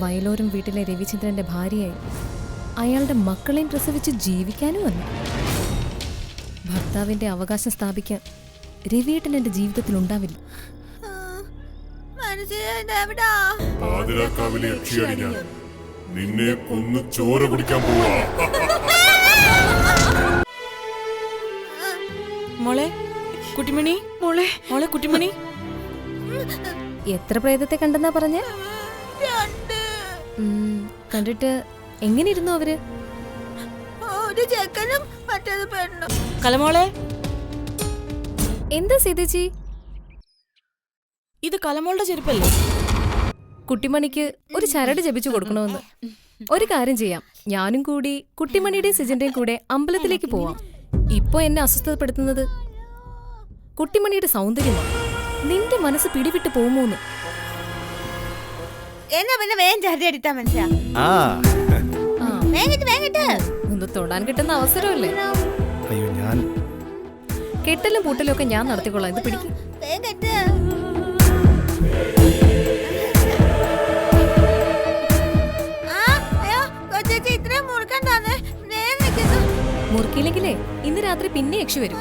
വയലോരം വീട്ടിലെ രവിചന്ദ്രന്റെ ഭാര്യയായി അയാളുടെ മക്കളെയും പ്രസവിച്ച് ജീവിക്കാനും വന്നു. ഭർത്താവിന്റെ അവകാശം സ്ഥാപിക്കാൻ രവിയേട്ടൻ എന്റെ ജീവിതത്തിൽ ഉണ്ടാവില്ല. നിന്നെ കൊന്നു ചോര കുടിക്കാൻ പോവാ. മോളെ കുട്ടിമണി, മോളെ മോളെ കുട്ടിമണി. എത്ര പ്രേതത്തെ കണ്ടെന്നാ പറഞ്ഞേ? കണ്ടിട്ട് എങ്ങനെ ഇരുന്നു അവര്? കലമോളെ, എന്താ സീതേച്ചി? ഇത് കലമോളുടെ ചെരുപ്പല്ലേ? കുട്ടിമണിക്ക് ഒരു ചരട് ജപിച്ചു കൊടുക്കണമെന്ന്. ഒരു കാര്യം ചെയ്യാം, ഞാനും കൂടി കുട്ടിമണിയുടെയും സിജന്റെയും കൂടെ അമ്പലത്തിലേക്ക് പോവാം. ഇപ്പൊ എന്നെ അസ്വസ്ഥപ്പെടുത്തുന്നത് കുട്ടിമണിയുടെ സൗന്ദര്യമാണ്. നിന്റെ മനസ്സ് പിടിവിട്ട് പോകുമോന്ന്. എന്നാ പിന്നെ വേഗം ചരട് എടുത്താ മനസ്സിലാ. ഒന്ന് തൊടാൻ കിട്ടുന്ന അവസരമല്ലേ? അയ്യോ, ഞാൻ കെട്ടലും പൂട്ടലും ഒക്കെ ഞാൻ നടത്തിക്കൊള്ളാം. ഇത് പിടിക്കും. മുറുക്കിയില്ലെങ്കിലേ ഇന്ന് രാത്രി പിന്നെ യക്ഷി വരും.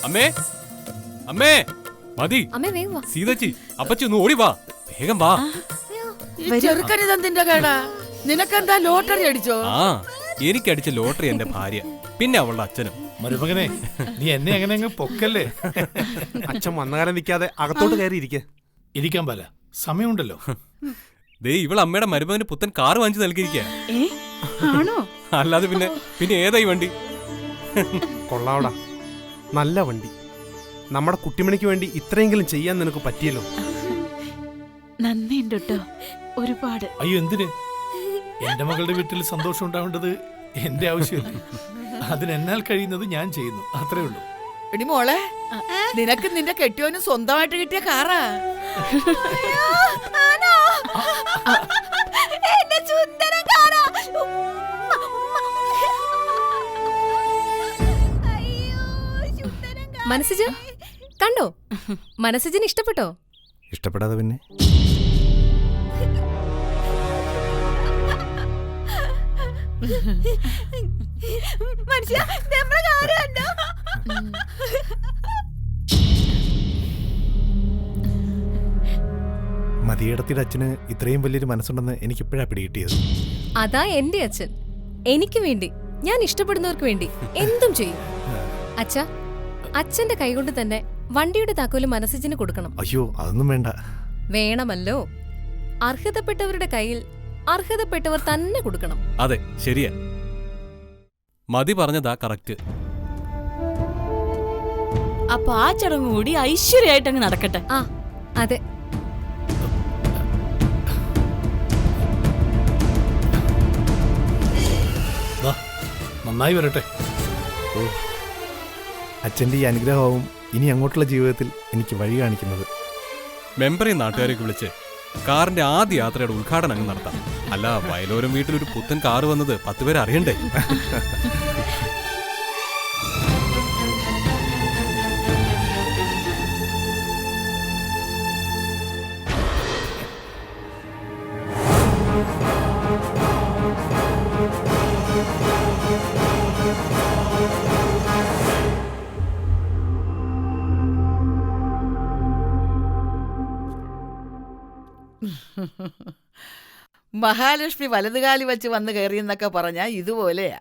അമ്മേ, അമ്മേ, മതി. അമ്മേ വേഗം വാ. സീതച്ചി, അപ്പച്ചി ഒന്ന് ഓടി വാ, വേഗം വാ. നിനക്കെന്താ ലോട്ടറി അടിച്ചോ? ആ, എനിക്കടിച്ച ലോട്ടറി എന്റെ ഭാര്യ, പിന്നെ അവളുടെ അച്ഛനും. മരുമകനെ, നീ എന്നെ അങ്ങനെ അങ്ങ് പൊക്കല്ലേ. അച്ഛൻ വന്നകാലം നിൽക്കാതെ അകത്തോട്ട് കയറി ഇരിക്കാൻ പല സമയമുണ്ടല്ലോ. ദേ, ഇവൾ അമ്മയുടെ മരുമകന് പുത്തൻ കാറ് വാങ്ങിച്ചു നൽകിയിരിക്കുക. ആണോ? അല്ലാതെ പിന്നെ ഏതായി വണ്ടി? കൊള്ളാവടാ, നല്ല വണ്ടി. നമ്മുടെ കുട്ടിമണിക്ക് വേണ്ടി ഇത്രയെങ്കിലും ചെയ്യാൻ നിനക്ക് പറ്റിയല്ലോ. നന്ദിയുണ്ട് കേട്ടോ, ഒരുപാട്. അയ്യോ, എന്തിന്? എന്റെ മകളുടെ വീട്ടിൽ സന്തോഷം ഉണ്ടാവേണ്ടത് എന്റെ ആവശ്യമല്ലേ. അതിനെന്നാൽ കഴിയുന്നത് ഞാൻ ചെയ്യുന്നു, അത്രേ ഉള്ളൂ. എടി മോളെ, നിനക്ക് നിന്റെ കെട്ടിയോനും സ്വന്തമായിട്ട് കിട്ടിയ കാറാ. മനസ്സിജ കണ്ടോ? മനസ്സിജിന് ഇഷ്ടപ്പെട്ടോ? ഇഷ്ടപ്പെടാതെ പിന്നെ? മതിയേടത്തിയുടെ അച്ഛന് ഇത്രയും വലിയൊരു മനസ്സുണ്ടെന്ന് എനിക്കിപ്പോഴാ പിടികിട്ടിയത്. അതാ എന്റെ അച്ഛൻ. എനിക്ക് വേണ്ടി, ഞാൻ ഇഷ്ടപ്പെടുന്നവർക്ക് വേണ്ടി എന്തും ചെയ്യും. അച്ഛാ, അച്ഛന്റെ കൈകൊണ്ട് തന്നെ വണ്ടിയുടെ താക്കോല് മനസ്സിജിന് കൊടുക്കണം. അയ്യോ, അതൊന്നും വേണ്ട. വേണമല്ലോ. അർഹതപ്പെട്ടവരുടെ കയ്യിൽ അർഹതപ്പെട്ടവർ തന്നെ കൊടുക്കണം. അതെ, ശരിയാ. മതി പറഞ്ഞതാ കറക്റ്റ്. അപ്പൊ ആ ചടങ്ങ് കൂടി ഐശ്വര്യമായിട്ട് അങ്ങ് നടക്കട്ടെ. ആ, അതെ. നന്നായി വരട്ടെ. അച്ഛൻ്റെ ഈ അനുഗ്രഹവും ഇനി അങ്ങോട്ടുള്ള ജീവിതത്തിൽ എനിക്ക് വഴി കാണിക്കുന്നത്. മെമ്പറെ നാട്ടുകാരെയൊക്കെ വിളിച്ച് കാറിന്റെ ആദ്യ യാത്രയുടെ ഉദ്ഘാടനം അങ്ങ് നടത്താം. അല്ല, വയലോരം വീട്ടിലൊരു പുത്തൻ കാറ് വന്നത് 10 പേര് അറിയണ്ടേ? മഹാലക്ഷ്മി വലതുകാലി വെച്ച് വന്ന് കയറിയെന്നൊക്കെ പറഞ്ഞാ ഇതുപോലെയാ.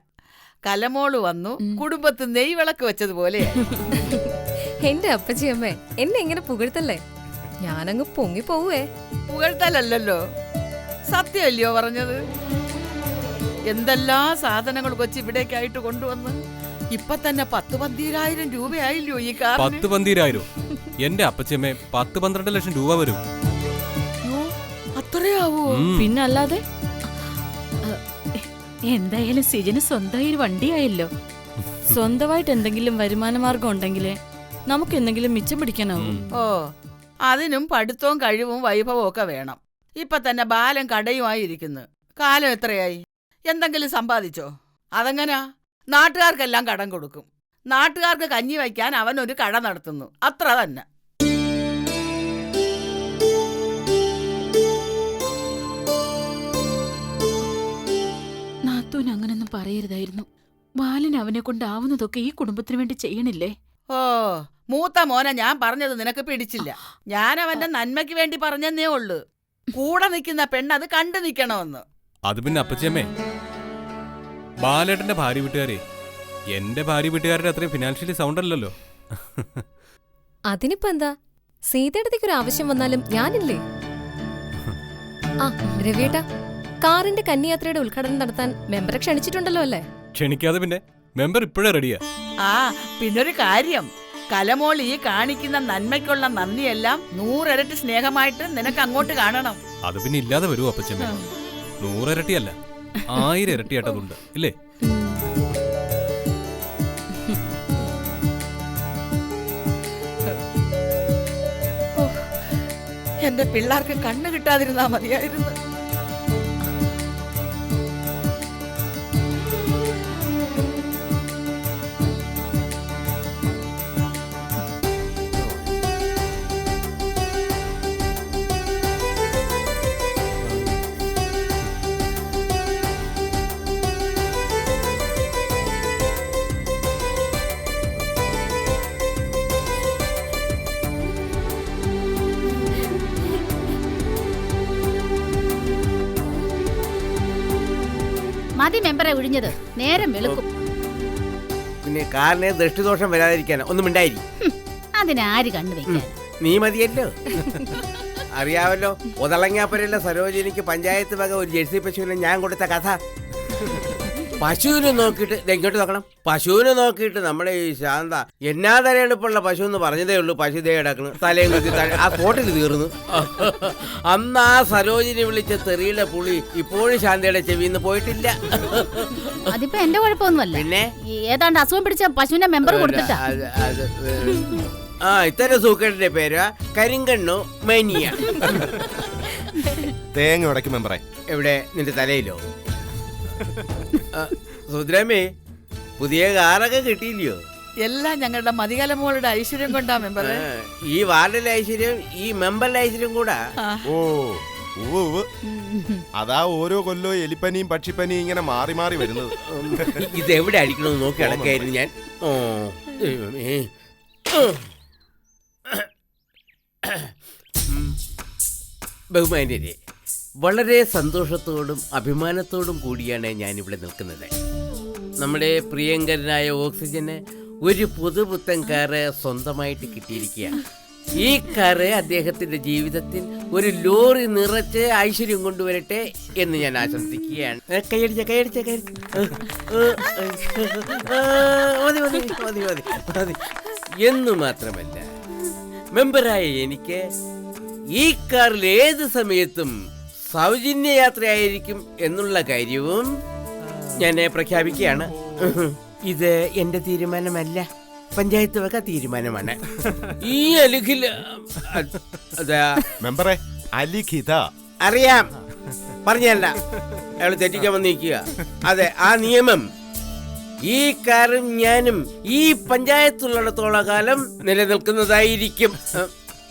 കലമോള് വന്നു കുടുംബത്ത് നെയ്വിളക്ക് വെച്ചതുപോലെയാ. എന്റെ അപ്പച്ചിയമ്മേ, എന്നെ ഇങ്ങനെ പുകഴ്ത്തല്ലേ. ഞാനങ്ങ് പൊങ്ങി പോവേ. പുകഴ്ത്തലല്ലോ, സത്യമല്ലയോ പറഞ്ഞത്? എന്തെല്ലാം സാധനങ്ങൾ കൊച്ചി ഇവിടേക്കായിട്ട് കൊണ്ടുവന്ന് ഇപ്പൊ തന്നെ 10-12,000 രൂപയായില്ലോ ഈ കാർ. 10-12,000? എന്റെ അപ്പച്ചമ്മേ, 10-12 ലക്ഷം രൂപ വരും. അത്രയാവോ? പിന്നല്ലാതെ എന്തായാലും സിജന് സ്വന്തമായി ഒരു വണ്ടിയായല്ലോ. സ്വന്തമായിട്ട് എന്തെങ്കിലും വരുമാന മാർഗം ഉണ്ടെങ്കിലേ നമുക്ക് എന്തെങ്കിലും മിച്ചം പിടിക്കാനാവും. ഓ, അതിനും പഠിത്തവും കഴിവും വൈഭവവും ഒക്കെ വേണം. ഇപ്പൊ തന്നെ ബാലൻ കടയുമായി ഇരിക്കുന്നു. കാലം എത്രയായി? എന്തെങ്കിലും സമ്പാദിച്ചോ? അതെങ്ങനാ? നാട്ടുകാർക്കെല്ലാം കടം കൊടുക്കും. നാട്ടുകാർക്ക് കഞ്ഞി വയ്ക്കാൻ അവൻ ഒരു കട നടത്തുന്നു, അത്ര തന്നെ. നാത്തൂൻ അങ്ങനൊന്നും പറയരുതായിരുന്നു. ബാലൻ അവനെ കൊണ്ടാവുന്നതൊക്കെ ഈ കുടുംബത്തിന് വേണ്ടി ചെയ്യണില്ലേ? ഓ, മൂത്ത മോനെ ഞാൻ പറഞ്ഞത് നിനക്ക് പിടിച്ചില്ല. ഞാൻ അവന്റെ നന്മയ്ക്ക് വേണ്ടി പറഞ്ഞെന്നേ ഉള്ളു. കൂടെ നിൽക്കുന്ന പെണ്ണത് കണ്ടു നിൽക്കണമെന്ന്. അത് പിന്നെ അപ്പച്ചമ്മേ, ബാലേട്ടന്റെ ഭാര്യ വീട്ടുകാരെ എന്റെ ഭാര്യ വീട്ടുകാരുടെ അത്രയും ഫിനാൻഷ്യലി സൗണ്ട് അല്ലല്ലോ. അതിനിപ്പോ എന്താ? സീതയുടെ ഒരു ആവശ്യം വന്നാലും ഞാനില്ലേ? ആ രവിയേട്ടാ, കാറിന്റെ കന്യാത്രയുടെ ഉദ്ഘാടനം നടത്താൻ മെമ്പറെ ക്ഷണിച്ചിട്ടുണ്ടല്ലോ അല്ലേ? ക്ഷണിക്കാതെ പിന്നെ മെമ്പർ ഇപ്പോഴേ റെഡിയാ. ആ, പിന്നൊരു കാര്യം, കലമോൾ ഈ കാണിക്കുന്ന നന്മയ്ക്കുള്ള നന്ദിയെല്ലാം 100 ഇരട്ടി സ്നേഹമായിട്ട് നിനക്ക് അങ്ങോട്ട് കാണണം. അത് പിന്നെ ഇല്ലാതെ വരൂ അപ്പച്ചമ്മേ. 100 ഇരട്ടിയല്ല, 1000 ഇരട്ടിയായിട്ടതുണ്ട് ഇല്ലേ? എന്റെ പിള്ളേർക്ക് കണ്ണു കിട്ടാതിരുന്നാ മതിയായിരുന്നു. മതി മെമ്പറെ ഒഴിഞ്ഞത്, നേരം വെളുക്കും. പിന്നെ കാറിന് ദൃഷ്ടിദോഷം വരാതിരിക്കാൻ ഒന്നും ഉണ്ടായിരിക്കും. അതിനാര് കണ്ടുവയ്ക്കാൻ? നീ മതിയല്ലോ. അറിയാവല്ലോ, ഒതളങ്ങാപ്പുരയിലെ സരോജിനിക്ക് പഞ്ചായത്ത് വക ഒരു ജെഴ്സി പശുവിനെ ഞാൻ കൊടുത്ത കഥ. പശുവിനെ നോക്കിയിട്ട് ഇങ്ങോട്ട് നോക്കണം. പശുവിനെ നോക്കിയിട്ട് നമ്മുടെ ഈ ശാന്ത എന്നാ തലയെടുപ്പുള്ള പശു എന്ന് പറഞ്ഞതേ ഉള്ളൂ. പശു ദേ കിടക്കുന്നു, തലയും കുത്തി ആ സ്പോട്ടിൽ തീർന്നു. അന്ന് ആ സരോജിനി വിളിച്ച തെറിയുടെ പുളി ഇപ്പോഴും ശാന്തയുടെ ചെവിന്ന് പോയിട്ടില്ല. അതിപ്പോ എന്റെ കുഴപ്പമൊന്നുമല്ല. പിന്നെ ഏതാണ്ട് അസുഖം പിടിച്ച പശുവിന്റെ മെമ്പർ കൊടുത്തിട്ടാ. ആ, ഇത്തരം സൂക്കേടിന്റെ പേര് കരിങ്കണ്ണു മനിയ. തേങ്ങ ഉടയ്ക്കും മെമ്പറെ. എവിടെ? നിന്റെ തലയിലോ? സുദ്രമേ, പുതിയ കാറൊക്കെ കിട്ടിയില്ലയോ? എല്ലാം ഞങ്ങളുടെ മതികലമോളുടെ ഐശ്വര്യം കൊണ്ടാ മെമ്പറെ. ഈ വാർഡിലെ ഐശ്വര്യം ഈ മെമ്പറിന്റെ ഐശ്വര്യം കൂടാ. ഓ, ഉവ്വ്. അതാ ഓരോ കൊല്ലവും എലിപ്പനിയും പക്ഷിപ്പനിയും ഇങ്ങനെ മാറി മാറി വരുന്നത്. ഇതെവിടെ അടിക്കണമെന്ന് നോക്കി അടക്കായിരുന്നു ഞാൻ. ഓ ദൈവമേ. ബഹുമാന്യരെ, വളരെ സന്തോഷത്തോടും അഭിമാനത്തോടും കൂടിയാണ് ഞാനിവിടെ നിൽക്കുന്നത്. നമ്മുടെ പ്രിയങ്കരനായ ഓക്സിജന് ഒരു പുതുപുത്തൻ കാറ് സ്വന്തമായിട്ട് കിട്ടിയിരിക്കുകയാണ്. ഈ കാറ് അദ്ദേഹത്തിന്റെ ജീവിതത്തിൽ ഒരു ലോറി നിറച്ച് ഐശ്വര്യം കൊണ്ടുവരട്ടെ എന്ന് ഞാൻ ആശംസിക്കുകയാണ്. കൈയടിച്ച മതി. എന്നു മാത്രമല്ല, മെമ്പറായ എനിക്ക് ഈ കാറിൽ ഏത് സമയത്തും സൗജന്യ യാത്രയായിരിക്കും എന്നുള്ള കാര്യവും ഞാൻ പ്രഖ്യാപിക്കുകയാണ്. ഇത് എന്റെ തീരുമാനമല്ല, പഞ്ചായത്ത് വക തീരുമാനമാണ്. ഈ അലിഖിൽ മെമ്പറെ, അലിഖിത അറിയാം, പറഞ്ഞല്ല, അയാൾ തെറ്റിക്കാൻ വന്നിരിക്കുക. അതെ, ആ നിയമം ഈ കാറും ഞാനും ഈ പഞ്ചായത്തുള്ളിടത്തോളം കാലം നിലനിൽക്കുന്നതായിരിക്കും.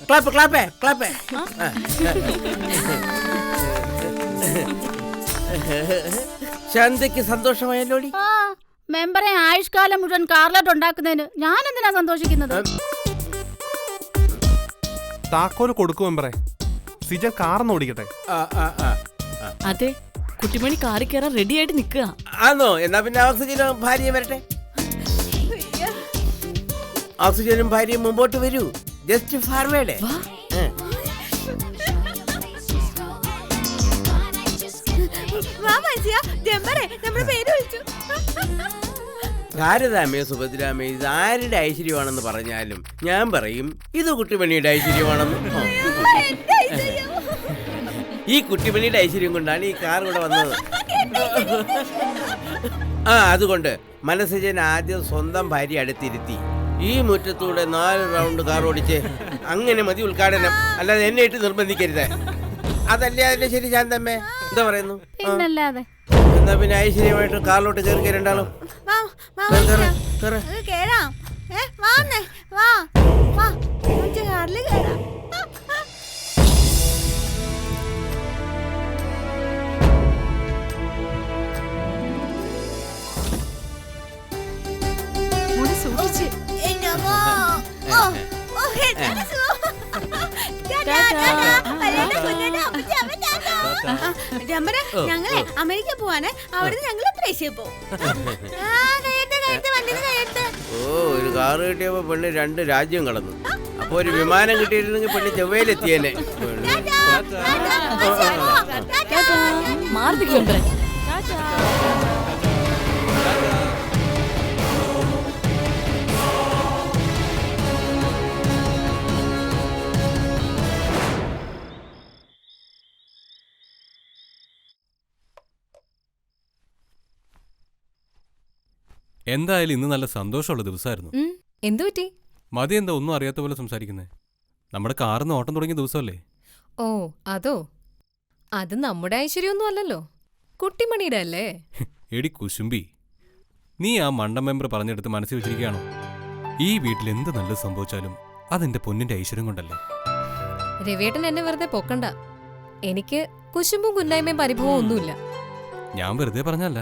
ക്ലാപ്പ് ക്ലാപ്പേ ക്ലാപ്പേ. ശാന്തയ്ക്ക് സന്തോഷമായല്ലോടി. മെമ്പറെ ആയുഷ്കാലം മുഴുവൻ കാർലോട്ട് ഉണ്ടാക്കുന്നതിന് ഞാൻ എന്തിനാ സന്തോഷിക്കുന്നത്? താക്കോല് കൊടുക്കും മെമ്പറെ. സിജൻ കാർന്ന് ഓടിക്കട്ടെ. അതെ, കുട്ടിമണി കാറി കയറാൻ റെഡി ആയിട്ട് നിക്കുക. ആണോ? എന്നാ പിന്നെ ഓക്സിജനും ഭാര്യയും വരട്ടെ. ഓക്സിജനും ഭാര്യയും മുമ്പോട്ട് വരൂ. Just forward. ഭാരതാമേ സുഭദ്രാമേ, ഇത് ആരുടെ ഐശ്വര്യമാണെന്ന് പറഞ്ഞാലും ഞാൻ പറയും ഇത് കുട്ടിമണിയുടെ ഐശ്വര്യമാണെന്ന്. ഈ കുട്ടിമണിയുടെ ഐശ്വര്യം കൊണ്ടാണ് ഈ കാർ ഇവിടെ വന്നത്. അതുകൊണ്ട് മനസ്സജൻ ആദ്യം സ്വന്തം ഭാര്യ അടുത്തിരുത്തി ഈ മുറ്റത്തൂടെ 4 റൗണ്ട് കാർ ഓടിച്ച് അങ്ങനെ മതി ഉദ്ഘാടനം. അല്ലാതെ എന്നെ ഇട്ട് നിർബന്ധിക്കരുത്. അതല്ലേ അതിന്റെ ശരി ശാന്തമ്മേ? എന്താ പറയുന്നു? പിന്നല്ലാതെ എന്നാ പിന്നെ ഐശ്വര്യമായിട്ട് കാറിലോട്ട് കയറി രണ്ടാളും കേറാം. വാന്നേ, വാ വാ, കാറില് കേറാം. ഞങ്ങളെ അമേരിക്ക പോവാണ്. അവിടുന്ന് ഞങ്ങള് പ്രേഷ്യ പോവും. ഒരു കാറ് കിട്ടിയപ്പോ പെണ്ണ് 2 രാജ്യം കടന്നു. അപ്പൊ ഒരു വിമാനം കിട്ടിയിരുന്നെങ്കിൽ പെണ്ണ് ചെവ്വയിലെത്തിയേനെ. എന്തായാലും ഇന്ന് നല്ല സന്തോഷമുള്ള ദിവസമായിരുന്നു. എന്തു പറ്റി? മതി എന്താ ഒന്നും അറിയാത്ത പോലെ സംസാരിക്കുന്നേ? നമ്മുടെ കാറിന്ന് ഓട്ടം തുടങ്ങിയ ദിവസമല്ലേ? ഓ അതോ, അത് നമ്മുടെ ഐശ്വര്യമൊന്നും അല്ലല്ലോ, കുട്ടിമണിയുടെ അല്ലേ? എടി കുശുംബി, നീ ആ മണ്ടം മെമ്പർ പറഞ്ഞെടുത്ത് മനസ്സിൽ വെച്ചിരിക്കുകയാണോ? ഈ വീട്ടിൽ എന്ത് നല്ലത് സംഭവിച്ചാലും അതെന്റെ പൊന്നിന്റെ ഐശ്വര്യം കൊണ്ടല്ലേ? രവേട്ടൻ എന്നെ വെറുതെ പൊക്കണ്ട. എനിക്ക് കുശുമ്പും കുന്നായ്മയും പരിഭവവും ഒന്നുമില്ല. ഞാൻ വെറുതെ പറഞ്ഞല്ല.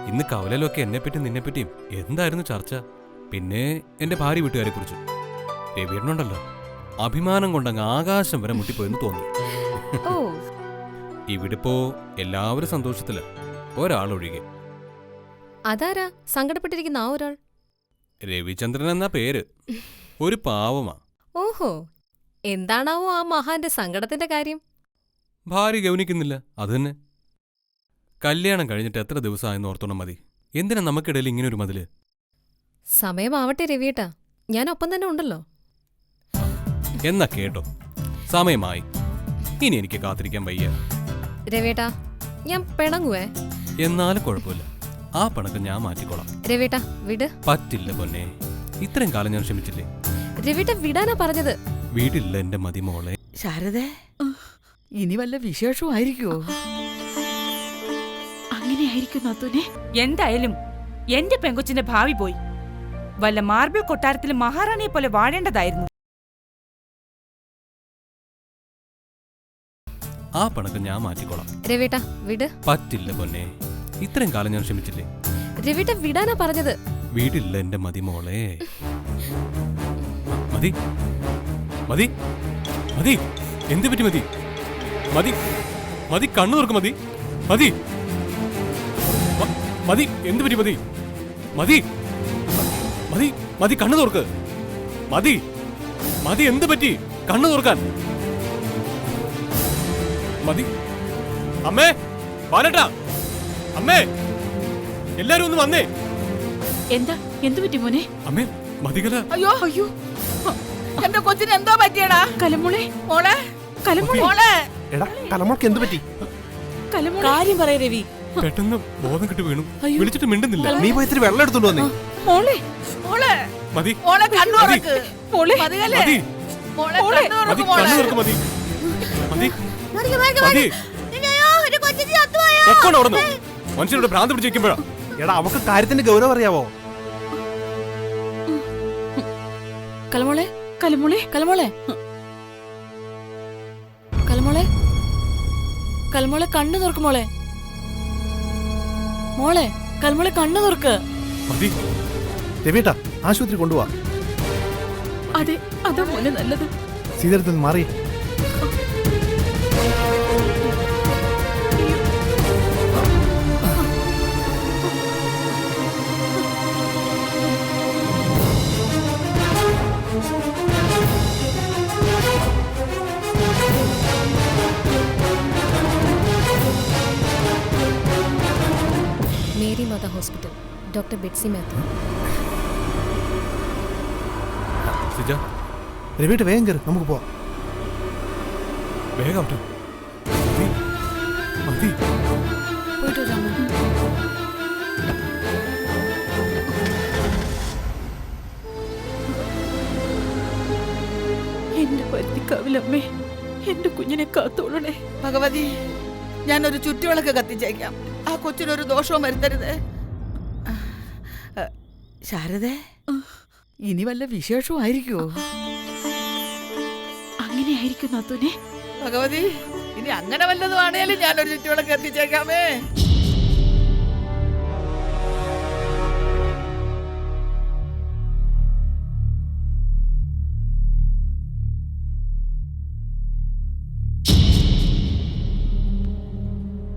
ഇന്ന് കവലയിലൊക്കെ എന്നെപ്പറ്റിയും നിന്നെപ്പറ്റിയും എന്തായിരുന്നു ചർച്ച? പിന്നെ എന്റെ ഭാര്യ വീട്ടുകാരെ കുറിച്ച്. രവിയേട്ടനുണ്ടല്ലോ, അഭിമാനം കൊണ്ടങ്ങ് ആകാശം വരെ മുട്ടിപ്പോയെന്ന് തോന്നി. ഇവിടിപ്പോ എല്ലാവരും സന്തോഷത്തില, ഒരാളൊഴികെ. അതാരാ സങ്കടപ്പെട്ടിരിക്കുന്ന ആ ഒരാൾ? രവിചന്ദ്രൻ എന്നാ പേര്. ഒരു പാവമാ. ഓഹോ, എന്താണാവോ ആ മഹാന്റെ സങ്കടത്തിന്റെ കാര്യം? ഭാര്യ ഗൗനിക്കുന്നില്ല, അത് തന്നെ. കല്യാണം കഴിഞ്ഞിട്ട് എത്ര ദിവസമായെന്ന് ഓർത്തോണം മതി. എന്തിനാ നമുക്കിടയിൽ ഇങ്ങനൊരു മതില്? സമയമാവട്ടെ രവിയേട്ടാ, ഞാൻ ഒപ്പം തന്നെ ഉണ്ടല്ലോ. എന്നാ കേട്ടോ, സമയമായി. ഇനി എനിക്ക് കാത്തിരിക്കാൻ വയ്യ. രവിയേട്ടാ, ഞാൻ പിണങ്ങുവേ. എന്നാലും കുഴപ്പമില്ല, ആ പണക്ക് ഞാൻ മാറ്റിക്കോളാം. രവിയേട്ടാ വിട്. പറ്റില്ല പൊന്നെ, ഇത്രയും കാലം ഞാൻ ക്ഷമിച്ചില്ലേ? രവിയേട്ട വിടാനാ പറഞ്ഞത്. വീടില്ല എന്റെ മതി മോളെ. ശാരദേ, ഇനി വല്ല വിശേഷവും ആയിരിക്കുമോ? അങ്ങനെയായിരിക്കും നാത്തൂനെ. എന്തായാലും എന്റെ പെങ്കൊച്ചിന്റെ ഭാവി പോയി. വല്ല മാർബിൾ കൊട്ടാരത്തിൽ മഹാറാണിയെ പോലെ വാഴേണ്ടതായിരുന്നു. ആ പണക്ക് ഞാൻ മാറ്റിക്കോളാം. രവിയേട്ടാ വിട്. പറ്റില്ല പൊന്നെ, ഇത്രയും കാലം ഞാൻ ക്ഷമിച്ചില്ലേ? രവിയേട്ട വിടാനാ പറഞ്ഞത്. വീടില്ല എന്റെ മതി മോളെ. മതി മതി മതി, എന്ത് പറ്റി മതി? മതി മതി, കണ്ണു തുറക്കും. മതി മതി മതി, എന്ത് പറ്റി മതി? മതി മതി മതി, കണ്ണു തുറക്ക്. മതി മതി, എന്ത് പറ്റി? കണ്ണു തുറക്കാൻ. മതി. അമ്മേ, ബാലേട്ടാ, അമ്മേ, എല്ലാരും ഒന്ന് വന്നേ. എന്താ, എന്തു പറ്റി മോനെ? അമ്മേ, മതികല. അയ്യോ അയ്യോ, എന്റെ കൊച്ചിന് എന്തോ പറ്റിയടാ? കലമോളെ, മോളെ, കലമോളെ. എടാ കലമോൾക്ക് എന്ത് പറ്റി? കാര്യം പറയ രവി. പെട്ടെന്ന് ബോധം കിട്ടി വീണു. വിളിച്ചിട്ട് മിണ്ടുന്നില്ല. നീ പോയി ഇത്തിരി വെള്ളം എടുത്തോണ്ട് വന്നേ. മോളെ, മോളെ, മതി മോളെ കണ്ണു തുറക്ക്. മോളെ, മതികല്ലേ? മതി മോളെ കണ്ണു മതി, തുറക്ക് മോളെ. കണ്ണു തുറക്ക്. മതി മതി മതി. ഒരു കൊച്ചിന് ചത്തുപോയോ? ഒക്കെ നടന്നു. മനുഷ്യരുടെ ഭ്രാന്ത് പിടിച്ചിരിക്കുമ്പോഴാ. എടാ അവക്ക് കാര്യത്തിന്റെ ഗൗരവം അറിയാവോ? കലമോളെ, കലമോളെ, കലമോളെ, കലമോളെ, കലമോളെ, കണ്ണു തുറക്ക് മോളെ. മോളെ, കലമോളെ, കണ്ണു തുറക്ക്. മതി. രവിയേട്ടാ ആശുപത്രി കൊണ്ടുപോവാ. അതെ, അതാ മോനെ നല്ലത്. സീതരത്തിൽ മാറി. മേരി മാതാ ഹോസ്പിറ്റൽ, ഡോക്ടർ ബെറ്റ്സി മാത്യു. രവിയേട്ട വേഗം കയറി, നമുക്ക് പോവാം. വേഗം ഭഗവതി പോയിട്ട് വരാമോ? എന്റെ പരുത്തിക്കാവിലമ്മേ, എന്റെ കുഞ്ഞിനെ കാത്തോളണേ. ഭഗവതി, ഞാനൊരു ചുറ്റുവിളക്ക് കത്തിച്ചേക്കാം. ആ കൊച്ചിനൊരു ദോഷവും വരുത്തരുത്. ശാരദേ, ഇനി വല്ല വിശേഷവും ആയിരിക്കുമോ? അങ്ങനെയായിരിക്കും നാത്തൂനെ. ഭഗവതി, ഇനി അങ്ങനെ വല്ലതും ആണേലും ഞാനൊരു ചുറ്റുവിളക്ക് കത്തിച്ചേക്കാമേ.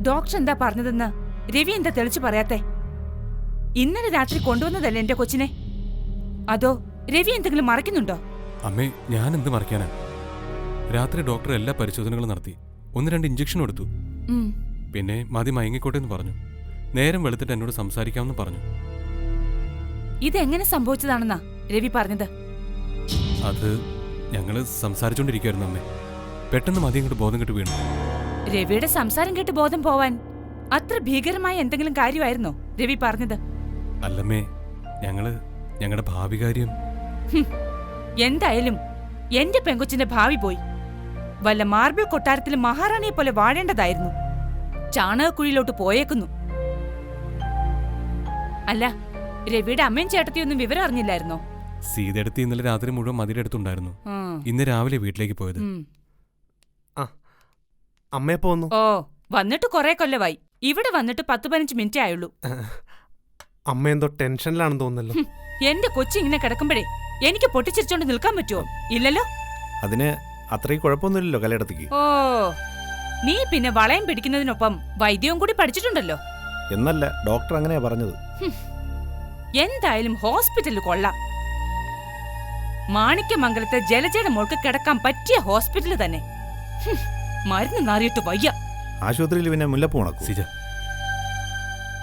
ഡോക്ടർ എന്താ പറഞ്ഞതെന്ന് രവി എന്താ തെളിച്ചു പറയാത്തെ? ഇന്നലെ രാത്രി കൊണ്ടുവന്നതല്ലേ എന്റെ കൊച്ചിനെ? അതോ രവി എന്തെങ്കിലും മറയ്ക്കുന്നുണ്ടോ? അമ്മേ, ഞാൻ എന്ത് മറിക്കാനാ? രാത്രി ഡോക്ടർ എല്ലാ പരിശോധനകളും നടത്തി, 1-2 ഇഞ്ചക്ഷൻ എടുത്തു. പിന്നെ മതി മയങ്ങിക്കോട്ടെ എന്ന് പറഞ്ഞു. നേരം വെളുത്തിട്ട് എന്നോട് സംസാരിക്കാമെന്ന് പറഞ്ഞു. ഇതെങ്ങനെ സംഭവിച്ചതാണെന്നാ രവി പറഞ്ഞത്? അത് ഞങ്ങള് സംസാരിച്ചോണ്ടിരിക്കുവായിരുന്നു അമ്മേ. പെട്ടെന്ന് മതി അങ്ങോട്ട് ബോധം കെട്ട് വീണു. രവിയുടെ സംസാരം കേട്ട് ബോധം പോവാൻ അത്ര ഭീകരമായ എന്തെങ്കിലും കാര്യമായിരുന്നോ രവി പറഞ്ഞത്? അല്ലമ്മേ, ഞങ്ങളുടെ ഭാവി കാര്യം. എന്തായാലും എന്റെ പെങ്കൊച്ചിന്റെ ഭാവി പോയി. വല്ല മാർബിൾ കൊട്ടാരത്തിൽ മഹാറാണിയെ പോലെ വാഴേണ്ടതായിരുന്നു. ചാണകക്കുഴിയിലോട്ട് പോയേക്കുന്നു. അല്ല, രവിയുടെ അമ്മയും ചേട്ടത്തിയൊന്നും വിവരം അറിഞ്ഞില്ലായിരുന്നോ? സീതയെടുത്ത് ഇന്നലെ രാത്രി മുഴുവൻ മതിയുടെ അടുത്തുണ്ടായിരുന്നു. ഇന്ന് രാവിലെ വീട്ടിലേക്ക് പോയത്. അമ്മയെപ്പോ വന്നു? ഓ, വന്നിട്ട് കൊറേ കൊല്ലമായി. ഇവിടെ വന്നിട്ട് 10-15 മിനിറ്റേ ആയുള്ളൂ. അമ്മ എന്തോ ടെൻഷനിലാണെന്ന് തോന്നുന്നല്ലോ. എന്റെ കൊച്ചി ഇങ്ങനെ കിടക്കുമ്പോഴേ എനിക്ക് പൊട്ടിച്ചിരിച്ചോണ്ട് നിൽക്കാൻ പറ്റുമോ? ഇല്ലല്ലോ. അതിന് അത്രയും കുഴപ്പമൊന്നുമില്ലല്ലോ കലയിടത്തേക്ക്. ഓ, നീ പിന്നെ വളയം പിടിക്കുന്നതിനൊപ്പം വൈദ്യവും കൂടി പഠിച്ചിട്ടുണ്ടല്ലോ. എന്നല്ല, ഡോക്ടർ അങ്ങനെയാ പറഞ്ഞത്. എന്തായാലും ഹോസ്പിറ്റലിൽ കൊള്ളാം. മാണിക്യമംഗലത്തെ ജലജയുടെ മോൾക്ക് കിടക്കാൻ പറ്റിയ ഹോസ്പിറ്റൽ തന്നെ. മരുന്ന് നാറിയിട്ട് വയ്യ. ആശുപത്രിയിൽ പിന്നെ മുല്ലപ്പൂ ഉണക്കും. സിജ,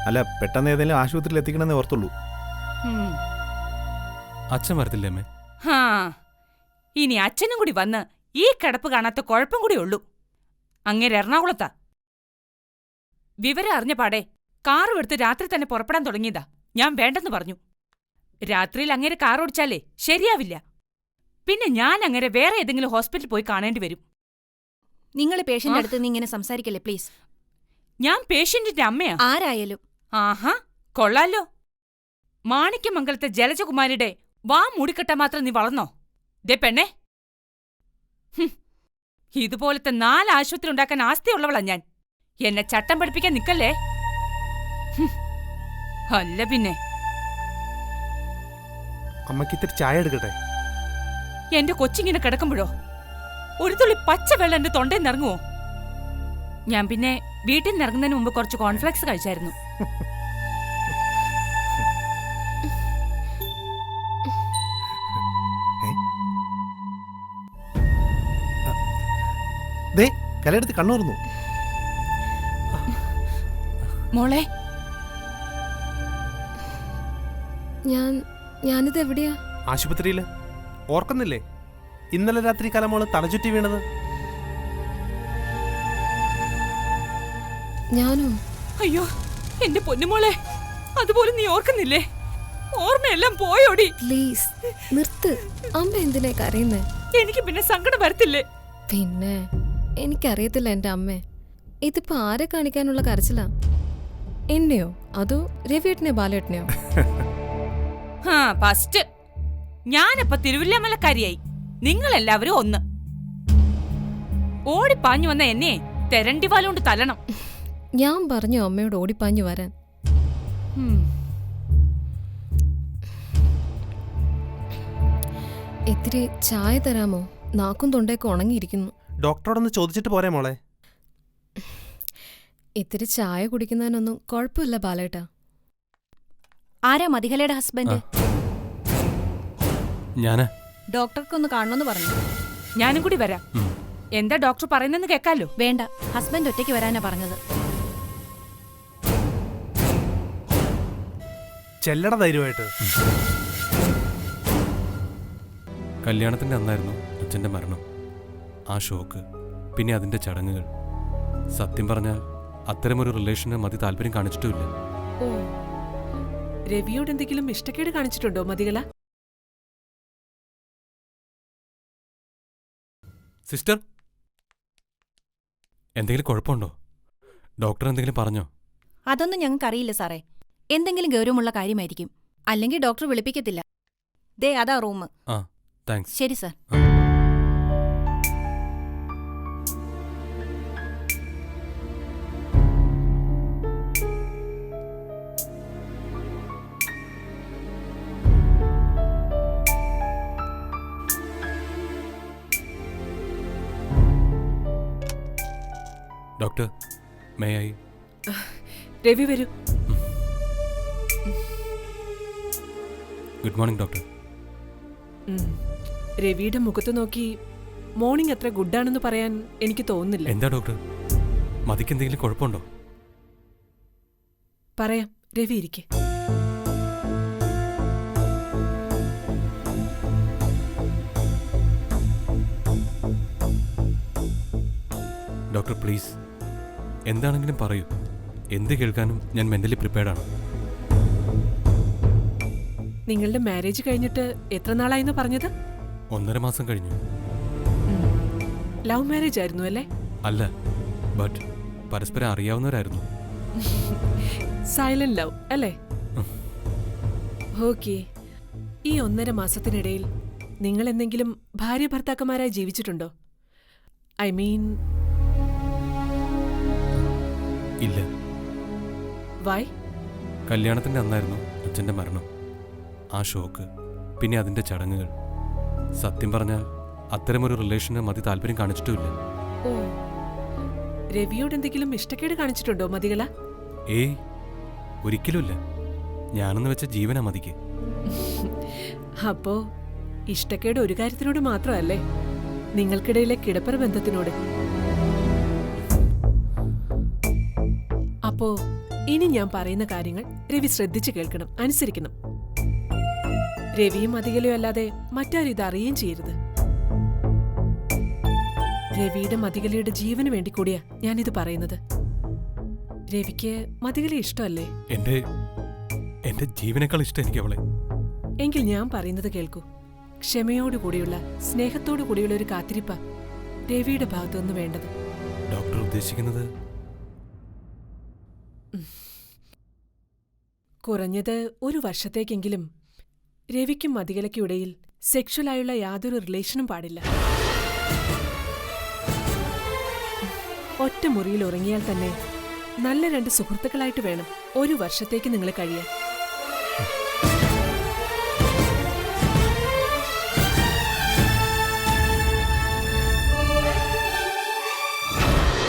അല്ല, പെട്ടെന്ന് ഏതെങ്കിലും ആശുപത്രിയിൽ എത്തിക്കണമെന്നേ ഓർത്തുള്ളൂ. അച്ഛൻ വരത്തില്ലേ അമ്മേ? ഹാ, ഇനി അച്ഛനും കൂടി വന്ന് ഈ കിടപ്പ് കാണാത്ത കുഴപ്പം കൂടി ഉള്ളൂ. അങ്ങേര് എറണാകുളത്താ. വിവരം അറിഞ്ഞ പാടെ കാറും എടുത്ത് രാത്രി തന്നെ പുറപ്പെടാൻ തുടങ്ങിയതാ. ഞാൻ വേണ്ടെന്ന് പറഞ്ഞു. രാത്രിയിൽ അങ്ങേരെ കാർ ഓടിച്ചാലേ ശരിയാവില്ല. പിന്നെ ഞാൻ അങ്ങേരെ വേറെ ഏതെങ്കിലും ഹോസ്പിറ്റലിൽ പോയി കാണേണ്ടി വരും. നിങ്ങൾ പേഷ്യന്റ് അടുത്ത് നീ ഇങ്ങനെ സംസാരിക്കല്ലേ പ്ലീസ്. ഞാൻ പേഷ്യന്റിന്റെ അമ്മയാ. ആരായാലും. ആഹാ, കൊള്ളാലോ. മാണിക്യമംഗലത്തെ ജലജകുമാരിയുടെ വാ മൂടിക്കെട്ടാൻ മാത്രം നീ വളർന്നോ? ദേ പെണ്ണേ, ഇതുപോലത്തെ 4 ആശുപത്രി ഉണ്ടാക്കാൻ ആസ്തിയുള്ളവളാ ഞാൻ. എന്നെ ചട്ടം പഠിപ്പിക്കാൻ നിക്കല്ലേ. അല്ല പിന്നെ. അമ്മക്ക് ഇത്തിരി ചായ എടുക്കട്ടെ? എന്റെ കൊച്ചിങ്ങനെ കിടക്കുമ്പോഴോ ഒരു തുള്ളി പച്ചവെള്ളം എന്റെ തൊണ്ടയിൽ നിറങ്ങുവോ? ഞാൻ പിന്നെ വീട്ടിൽ നിന്ന് ഇറങ്ങുന്നതിന് മുമ്പ് കുറച്ച് കോൺഫ്ലെക്സ് കഴിച്ചായിരുന്നു. കലയെടുത്ത് കണ്ണൂർന്നു. മോളെ, ഞാനിത് എവിടെയാ? ആശുപത്രിയില്. ഓർക്കുന്നില്ലേ ഇന്നലെ രാത്രി കലമോള് തലചുറ്റി വീണത്? ഞാനോ? അയ്യോ എന്റെ പൊന്നുമോളെ, അതുപോലെ നീ ഓർക്കുന്നില്ലേ? ഓർമ്മയെല്ലാം പോയോടി. പ്ലീസ് നിർത്ത്. അമ്മ എന്തിനാ കരയുന്നേ? എനിക്ക് പിന്നെ സങ്കടം വരത്തില്ലേ? പിന്നെ എനിക്കറിയത്തില്ല എന്റെ അമ്മേ. ഇതിപ്പോ ആരെ കാണിക്കാനുള്ള കരച്ചിലാ? എന്നെയോ അതോ രവിയേട്ടനെയോ ബാലേട്ടനെയോ? ഫസ്റ്റ് ഞാനപ്പ തിരുവല്ലമലക്കാരിയായി. നിങ്ങളെല്ലാവരും ഒന്ന്. ഓടിപ്പാഞ്ഞു വന്ന എന്നെ തെരണ്ടിവാലുകൊണ്ട് തല്ലണം. ഞാൻ പറഞ്ഞു അമ്മയോട് ഓടിപ്പാഞ്ഞു വരാൻ. ഇത്തിരി ചായ തരാമോ? നാക്കും തൊണ്ടയൊക്കെ ഉണങ്ങിയിരിക്കുന്നു. ഡോക്ടറോടൊന്ന് ചോദിച്ചിട്ട് പോരെ മോളെ? ഇത്തിരി ചായ കുടിക്കുന്നതിനൊന്നും കുഴപ്പമില്ല ബാലേട്ടാ. ആരാ മതികലയുടെ ഹസ്ബൻഡ്? ഞാനാ. ഡോക്ടർക്കൊന്ന് കാണണമെന്ന് പറഞ്ഞു. ഞാനും കൂടി വരാം. എന്താ ഡോക്ടർ പറയുന്നെന്ന് കേക്കാലോ? വേണ്ട, ഹസ്ബൻഡ് ഒറ്റയ്ക്ക് വരാനാ പറഞ്ഞത്. ചെല്ലട ധൈര്യമായിട്ട്. കല്യാണത്തിന്റെ അന്നായിരുന്നു അച്ഛൻ്റെ മരണം. ആ ഷോക്ക്, പിന്നെ അതിൻ്റെ ചടങ്ങുകൾ. സത്യം പറഞ്ഞാൽ അത്തരമൊരു റിലേഷന് മതി താല്പര്യം കാണിച്ചിട്ടുമില്ല. ഓ, രവിയോട് എന്തെങ്കിലും ഇഷ്ടക്കേട് കാണിച്ചിട്ടുണ്ടോ മതികള? സിസ്റ്റർ, എന്തെങ്കിലും കുഴപ്പമുണ്ടോ? ഡോക്ടർ എന്തെങ്കിലും പറഞ്ഞോ? അതൊന്നും ഞങ്ങൾക്കറിയില്ല സാറേ. എന്തെങ്കിലും ഗൗരവമുള്ള കാര്യമായിരിക്കും. അല്ലെങ്കിൽ ഡോക്ടർ വിളിപ്പിക്കത്തില്ല. ദേ അതാ റൂം. ആ, താങ്ക്സ്. ശരി sir. Doctor, may I? Ravi വരൂ. Good morning doctor. രവിയുടെ മുഖത്ത് നോക്കി മോർണിംഗ് അത്ര ഗുഡാണെന്ന് പറയാൻ എനിക്ക് തോന്നുന്നില്ല. എന്താ ഡോക്ടർ, മതിക്ക് എന്തെങ്കിലും കുഴപ്പമുണ്ടോ? പറയാം, രവി ഇരിക്കെ. ഡോക്ടർ പ്ലീസ്, എന്താണെങ്കിലും പറയൂ. എന്ത് കേൾക്കാനും ഞാൻ മെന്റലി പ്രിപ്പയർഡാണ്. നിങ്ങളുടെ മാരേജ് കഴിഞ്ഞിട്ട് എത്ര നാളായിന്ന് പറഞ്ഞത്? 1.5 മാസം കഴിഞ്ഞു. ലവ് മാരേജ് ആയിരുന്നു അല്ലേ? അല്ല, ബട്ട് പരസ്പരം അറിയാവുന്നവരായിരുന്നു. സൈലന്റ് ലവ് അല്ലേ? ഓക്കെ. ഈ 1.5 മാസത്തിനിടയിൽ നിങ്ങൾ എന്തെങ്കിലും ഭാര്യ ഭർത്താക്കന്മാരായി ജീവിച്ചിട്ടുണ്ടോ? ഐ മീൻ... ഇല്ല. വൈ? കല്യാണത്തിന്റെ അന്നായിരുന്നു അച്ഛന്റെ മരണം. ആ ഷോക്ക്, പിന്നെ അതിന്റെ ചടങ്ങുകൾ. സത്യം പറഞ്ഞാൽ അത്തരമൊരു റിലേഷന് മതി താല്പര്യം കാണിച്ചിട്ടുമില്ല. ഓ, രവിയോട് എന്തെങ്കിലും ഇഷ്ടക്കേട് കാണിച്ചിട്ടുണ്ടോ മതികള? ഏയ്, ഒരിക്കലുമില്ല. ഞാനെന്ന് വെച്ച ജീവനാ മതിക്ക്. അപ്പോ ഇഷ്ടക്കേട് ഒരു കാര്യത്തിനോട് മാത്രമല്ലേ, നിങ്ങൾക്കിടയിലെ കിടപ്പറ ബന്ധത്തിനോട്. അപ്പോ ഇനി ഞാൻ പറയുന്ന കാര്യങ്ങൾ രവി ശ്രദ്ധിച്ചു കേൾക്കണം, അനുസരിക്കണം. രവിയും മതികലയും അല്ലാതെ മറ്റാരും ഇത് അറിയുകയും ചെയ്യരുത്. രവിയുടെ മതികലയുടെ ജീവന് വേണ്ടി കൂടിയാ ഞാനിത് പറയുന്നത്. രവിക്ക് മതികലയെ ഇഷ്ടമല്ലേ? എന്റെ ജീവനേക്കാൾ ഇഷ്ടം എനിക്ക് അവളെ. എങ്കിൽ ഞാൻ പറയുന്നത് കേൾക്കൂ. ക്ഷമയോടുകൂടിയുള്ള, സ്നേഹത്തോടു കൂടിയുള്ള ഒരു കാത്തിരിപ്പ രവിയുടെ ഭാഗത്തുനിന്ന് വേണ്ടത്. ഡോക്ടർ ഉദ്ദേശിക്കുന്നത്? കുറഞ്ഞത് 1 വർഷത്തേക്കെങ്കിലും രവിക്കും മതികലയ്ക്കും ഇടയിൽ സെക്ഷുവലായുള്ള യാതൊരു റിലേഷനും പാടില്ല. ഒറ്റ മുറിയിൽ ഉറങ്ങിയാൽ തന്നെ നല്ല 2 സുഹൃത്തുക്കളായിട്ട് വേണം 1 വർഷത്തേക്ക് നിങ്ങൾ കഴിയാൻ.